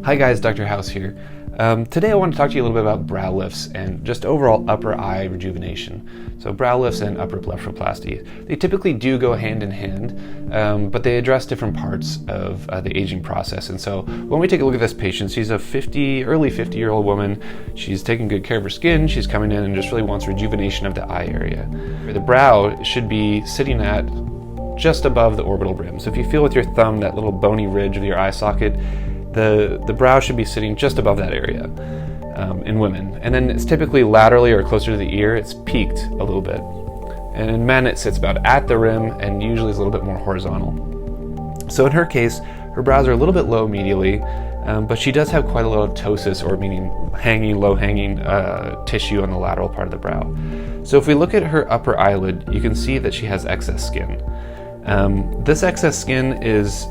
Hi guys, Dr. House here. Today I want to talk to you a little bit about brow lifts and just overall upper eye rejuvenation. So brow lifts and upper blepharoplasty, they typically do go hand in hand, but they address different parts of the aging process. And so when we take a look at this patient, she's a early 50-year-old woman. She's taking good care of her skin. She's coming in and just really wants rejuvenation of the eye area. The brow should be sitting at just above the orbital rim. So if you feel with your thumb that little bony ridge of your eye socket, the brow should be sitting just above that area in women. And then it's typically laterally or closer to the ear, it's peaked a little bit. And in men, it sits about at the rim and usually is a little bit more horizontal. So in her case, her brows are a little bit low medially, but she does have quite a lot of ptosis, or meaning low-hanging tissue on the lateral part of the brow. So if we look at her upper eyelid, you can see that she has excess skin. This excess skin is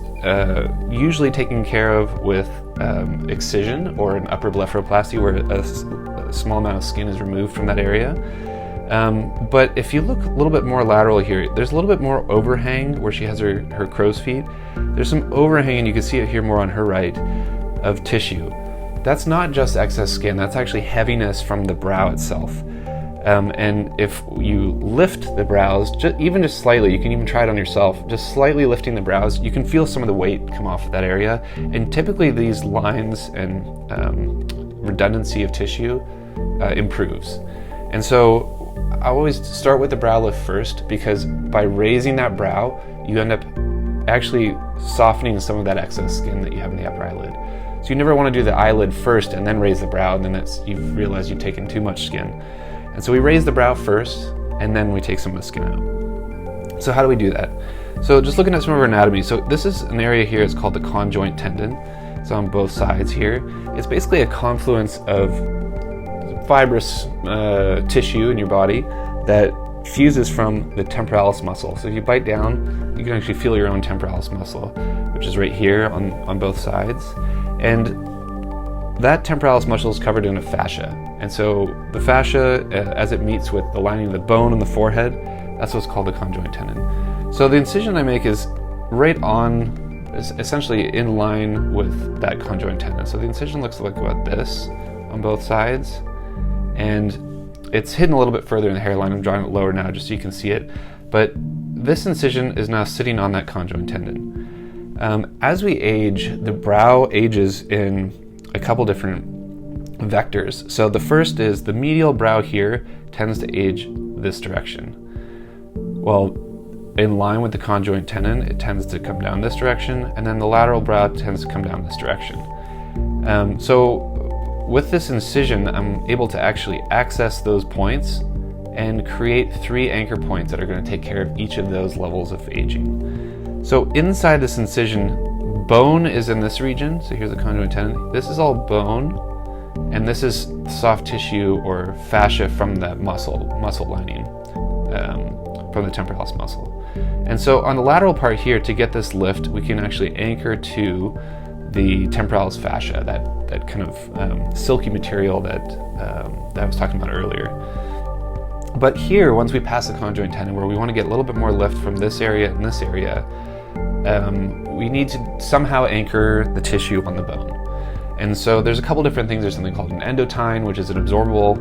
usually taken care of with excision or an upper blepharoplasty, where a small amount of skin is removed from that area. But if you look a little bit more lateral here, there's a little bit more overhang where she has her crow's feet. There's some overhang, and you can see it here more on her right, of tissue. That's not just excess skin, that's actually heaviness from the brow itself. And if you lift the brows, just slightly, you can even try it on yourself, just slightly lifting the brows, you can feel some of the weight come off of that area. And typically these lines and redundancy of tissue improves. And so I always start with the brow lift first, because by raising that brow, you end up actually softening some of that excess skin that you have in the upper eyelid. So you never want to do the eyelid first and then raise the brow, and then you've realized you've taken too much skin. And so we raise the brow first, and then we take some of the skin out. So how do we do that? So just looking at some of our anatomy. So this is an area here, it's called the conjoint tendon. It's on both sides here. It's basically a confluence of fibrous tissue in your body that fuses from the temporalis muscle. So if you bite down, you can actually feel your own temporalis muscle, which is right here on both sides. And that temporalis muscle is covered in a fascia. And so the fascia, as it meets with the lining of the bone on the forehead, that's what's called the conjoint tendon. So the incision I make is right on, essentially in line with that conjoint tendon. So the incision looks like about this on both sides, and it's hidden a little bit further in the hairline. I'm drawing it lower now just so you can see it. But this incision is now sitting on that conjoint tendon. As we age, the brow ages in a couple different vectors. So the first is the medial brow here tends to age this direction. Well, in line with the conjoint tendon, it tends to come down this direction, and then the lateral brow tends to come down this direction. So with this incision, I'm able to actually access those points and create 3 anchor points that are going to take care of each of those levels of aging. So inside this incision, bone is in this region. So here's the conjoint tendon. This is all bone, and this is soft tissue or fascia from the muscle lining, from the temporalis muscle. And so on the lateral part here, to get this lift, we can actually anchor to the temporalis fascia, that kind of silky material that I was talking about earlier. But here, once we pass the conjoint tendon, where we want to get a little bit more lift from this area and this area, we need to somehow anchor the tissue on the bone. And so there's a couple different things. There's something called an endotine, which is an absorbable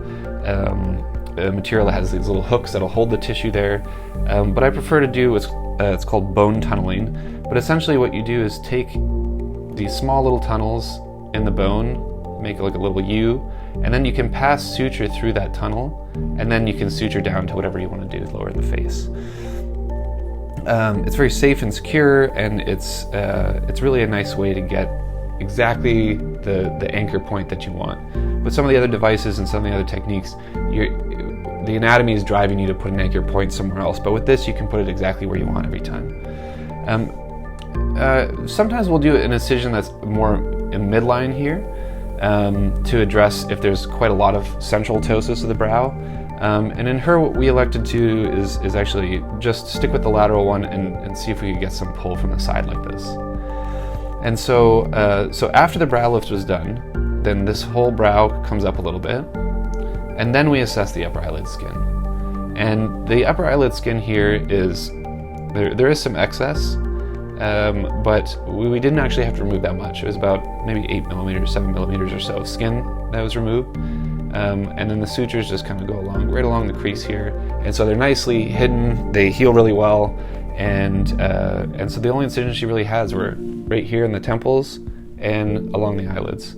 material that has these little hooks that'll hold the tissue there. But I prefer to do it's called bone tunneling. But essentially what you do is take these small little tunnels in the bone, make like a little U, and then you can pass suture through that tunnel, and then you can suture down to whatever you want to do lower in the face. It's very safe and secure, and it's really a nice way to get exactly the anchor point that you want. With some of the other devices and some of the other techniques, the anatomy is driving you to put an anchor point somewhere else, but with this you can put it exactly where you want every time. Sometimes we'll do an incision that's more in midline here to address if there's quite a lot of central ptosis of the brow. And in her, what we elected to is actually just stick with the lateral one and see if we could get some pull from the side like this. And so after the brow lift was done, then this whole brow comes up a little bit, and then we assess the upper eyelid skin. And the upper eyelid skin here is, there is some excess, but we didn't actually have to remove that much. It was about maybe 8 millimeters, 7 millimeters or so of skin that was removed. And then the sutures just kind of go right along the crease here. And so they're nicely hidden, they heal really well. And so the only incisions she really has were right here in the temples and along the eyelids.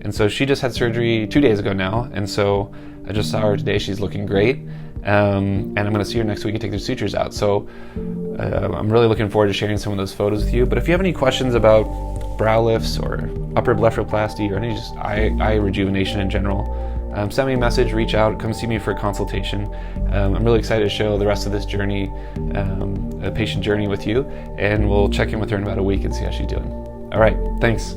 And so she just had surgery 2 days ago now. And so I just saw her today, she's looking great. And I'm gonna see her next week and take the sutures out. So I'm really looking forward to sharing some of those photos with you. But if you have any questions about brow lifts or upper blepharoplasty or any just eye rejuvenation in general, send me a message, reach out, come see me for a consultation. I'm really excited to show the rest of this journey, a patient journey with you, and we'll check in with her in about a week and see how she's doing. All right, thanks.